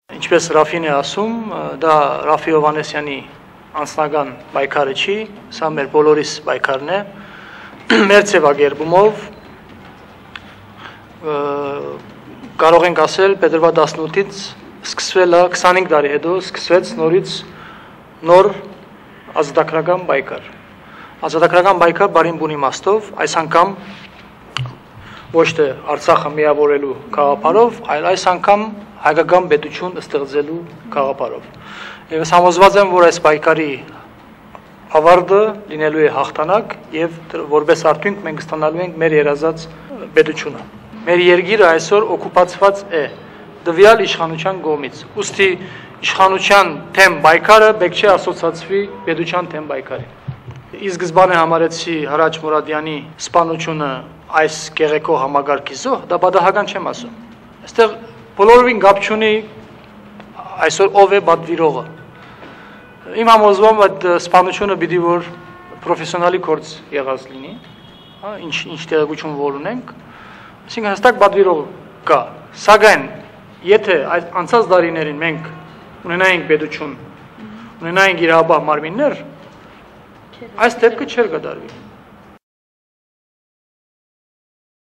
Ինչպես Ռաֆին է ասում, դա Ռաֆի Հովհաննեսյանի անձնական պայքարը չի, սա մեր բոլորիս պայքարն է, մեր ձևակերպումով կարող ենք ասել փետրվար 18-ից սկսվել է 25 տարի հետո սկսվեց նորից նոր ազատագրական պայքար։ Ազատագրական պայքար բարին բուն իմաստով, այս անգամ ոչ թե Արցախը միավորելու գաղափարով, այլ այս անգամ հայկական պետություն ստեղծելու գաղափարով։ Եվ ես համոզված եմ, որ այս պայքարի ավարտը լինելու է հաղթանակ եւ որպես արդյունք մենք ստանալու ենք մեր երազած պետությունը։ Մեր երկիրը այսօր օկուպացված է դվյալ իշխանության կողմից։ Ուստի իշխանության թեմ պայքարը պետք չէ ասոցացվի պետության թեմ պայքարին։ Ի սկզբանե համարեցի Հրաչ Մուրադյանի սպանությունը այս գեղեցիկ համագարկի զոհ, դա պատահական չեմ ասում։ Այստեղ բոլորովին կապ չունի այսօր ով է պատվիրողը։ Իմ համոզմամբ այդ սպանությունը պիտի որ պրոֆեսիոնալի գործ եղած լինի, ինչ տեղեկություն որ ունենք, այսինքն հստակ պատվիրող կա։ Սակայն եթե այս անցած տարիներին մենք ունենայինք պետություն, ունենայինք իրավապահ մարմիններ, այս դեպքը չէր կատարվի։